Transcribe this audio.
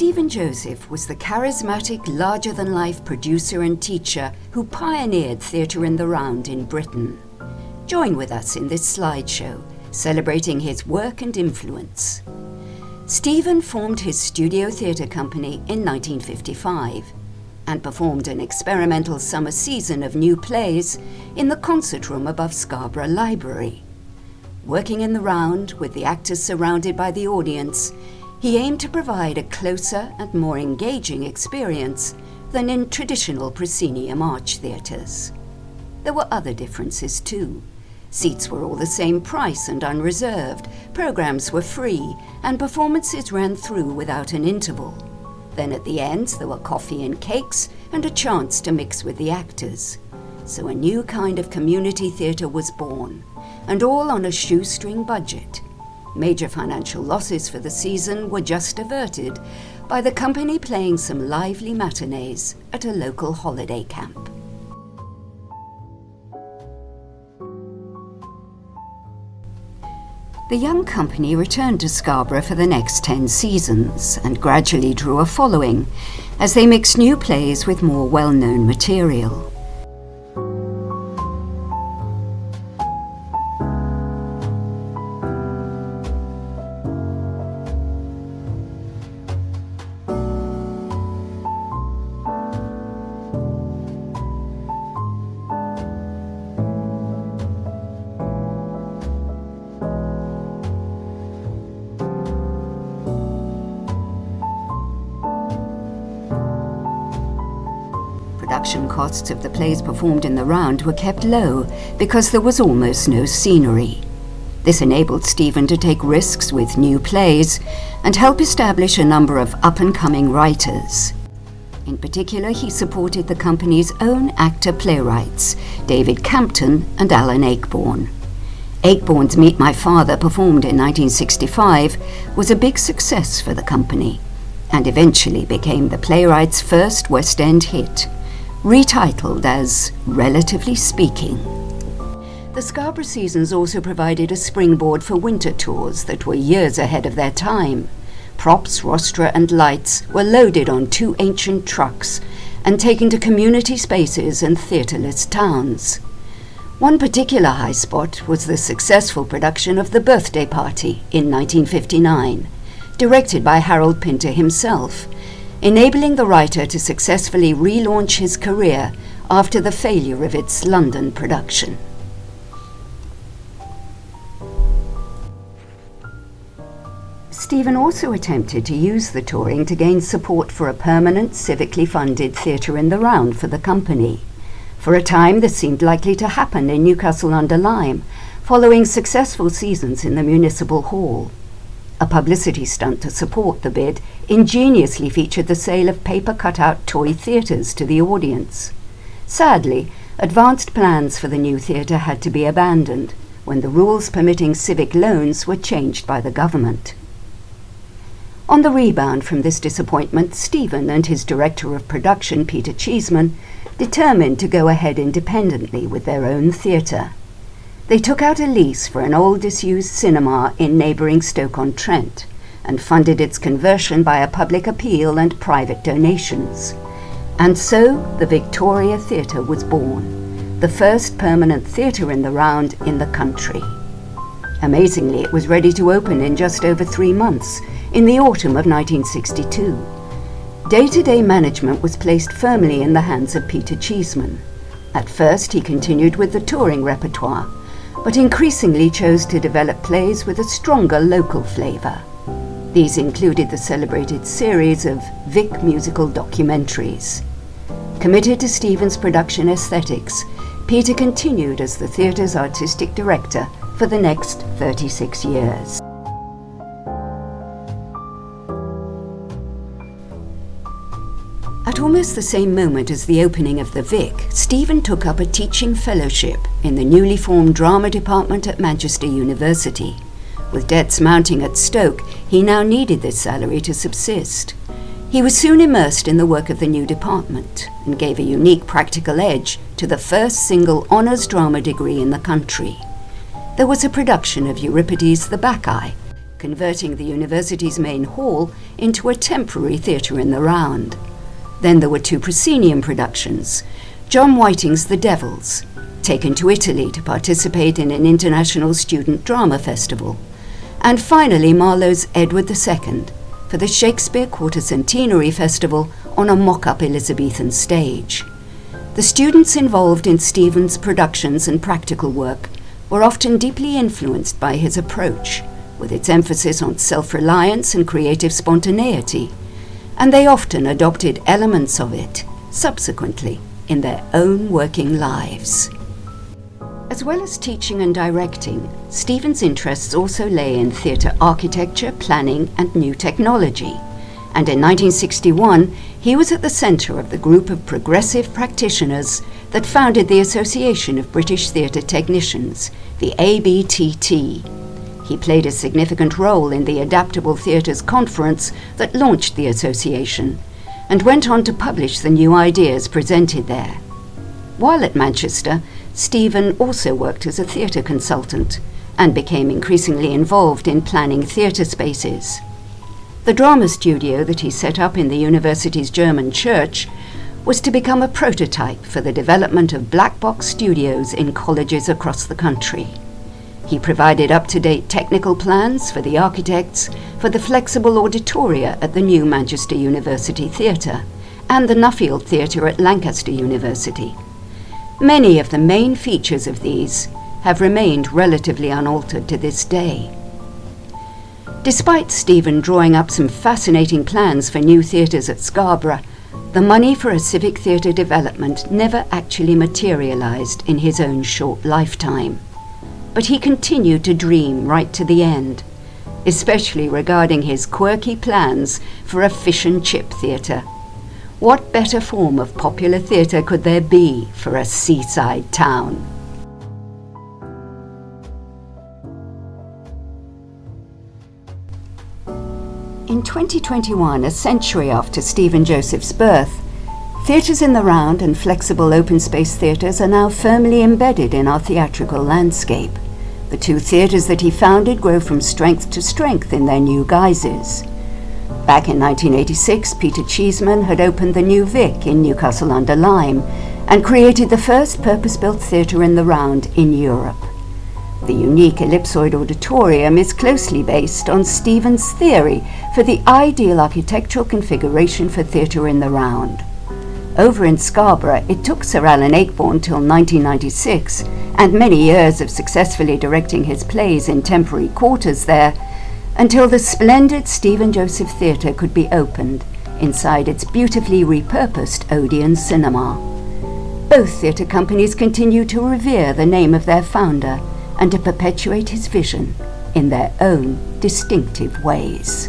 Stephen Joseph was the charismatic, larger-than-life producer and teacher who pioneered theatre in the round in Britain. Join with us in this slideshow, celebrating his work and influence. Stephen formed his studio theatre company in 1955 and performed an experimental summer season of new plays in the concert room above Scarborough Library. Working in the round, with the actors surrounded by the audience, he aimed to provide a closer and more engaging experience than in traditional proscenium arch theatres. There were other differences too. Seats were all the same price and unreserved, programs were free, and performances ran through without an interval. Then at the ends there were coffee and cakes and a chance to mix with the actors. So a new kind of community theatre was born, and all on a shoestring budget. Major financial losses for the season were just averted by the company playing some lively matinees at a local holiday camp. The young company returned to Scarborough for the next 10 seasons and gradually drew a following as they mixed new plays with more well-known material. Production costs of the plays performed in the round were kept low because there was almost no scenery. This enabled Stephen to take risks with new plays and help establish a number of up-and-coming writers. In particular, he supported the company's own actor-playwrights, David Campton and Alan Ayckbourn. Ayckbourn's Meet My Father, performed in 1965, was a big success for the company and eventually became the playwright's first West End hit, retitled as Relatively Speaking. The Scarborough seasons also provided a springboard for winter tours that were years ahead of their time. Props, rostra and lights were loaded on 2 ancient trucks and taken to community spaces and theatreless towns. One particular high spot was the successful production of The Birthday Party in 1959, directed by Harold Pinter himself, enabling the writer to successfully relaunch his career after the failure of its London production. Stephen also attempted to use the touring to gain support for a permanent, civically funded theatre in the round for the company. For a time, this seemed likely to happen in Newcastle-under-Lyme, following successful seasons in the municipal hall. A publicity stunt to support the bid ingeniously featured the sale of paper cut-out toy theatres to the audience. Sadly, advanced plans for the new theatre had to be abandoned when the rules permitting civic loans were changed by the government. On the rebound from this disappointment, Stephen and his director of production, Peter Cheeseman, determined to go ahead independently with their own theatre. They took out a lease for an old disused cinema in neighbouring Stoke-on-Trent and funded its conversion by a public appeal and private donations. And so the Victoria Theatre was born, the first permanent theatre in the round in the country. Amazingly, it was ready to open in just over 3 months, in the autumn of 1962. Day-to-day management was placed firmly in the hands of Peter Cheeseman. At first, he continued with the touring repertoire, but increasingly chose to develop plays with a stronger local flavour. These included the celebrated series of Vic musical documentaries. Committed to Stephen's production aesthetics, Peter continued as the theatre's artistic director for the next 36 years. At almost the same moment as the opening of the Vic, Stephen took up a teaching fellowship in the newly formed drama department at Manchester University. With debts mounting at Stoke, he now needed this salary to subsist. He was soon immersed in the work of the new department and gave a unique practical edge to the first single honours drama degree in the country. There was a production of Euripides' The Bacchae, converting the university's main hall into a temporary theatre in the round. Then there were 2 proscenium productions, John Whiting's The Devils, taken to Italy to participate in an international student drama festival, and finally Marlowe's Edward II for the Shakespeare Quartercentenary Festival on a mock-up Elizabethan stage. The students involved in Stephen's productions and practical work were often deeply influenced by his approach, with its emphasis on self-reliance and creative spontaneity, and they often adopted elements of it subsequently in their own working lives. As well as teaching and directing, Stephen's interests also lay in theatre architecture, planning and new technology, and in 1961 he was at the centre of the group of progressive practitioners that founded the Association of British Theatre Technicians, the ABTT. He played a significant role in the Adaptable Theatres Conference that launched the association, and went on to publish the new ideas presented there. While at Manchester, Stephen also worked as a theatre consultant and became increasingly involved in planning theatre spaces. The drama studio that he set up in the university's German church was to become a prototype for the development of black box studios in colleges across the country. He provided up-to-date technical plans for the architects for the flexible auditoria at the new Manchester University Theatre and the Nuffield Theatre at Lancaster University. Many of the main features of these have remained relatively unaltered to this day. Despite Stephen drawing up some fascinating plans for new theatres at Scarborough, the money for a civic theatre development never actually materialised in his own short lifetime. But he continued to dream right to the end, especially regarding his quirky plans for a fish and chip theatre. What better form of popular theatre could there be for a seaside town? In 2021, a century after Stephen Joseph's birth, theatres in the round and flexible open space theatres are now firmly embedded in our theatrical landscape. The 2 theatres that he founded grow from strength to strength in their new guises. Back in 1986, Peter Cheeseman had opened the new Vic in Newcastle-under-Lyme and created the first purpose-built theatre in the round in Europe. The unique ellipsoid auditorium is closely based on Stephen's theory for the ideal architectural configuration for theatre in the round. Over in Scarborough, it took Sir Alan Ayckbourn till 1996, and many years of successfully directing his plays in temporary quarters there, until the splendid Stephen Joseph Theatre could be opened inside its beautifully repurposed Odeon cinema. Both theatre companies continue to revere the name of their founder and to perpetuate his vision in their own distinctive ways.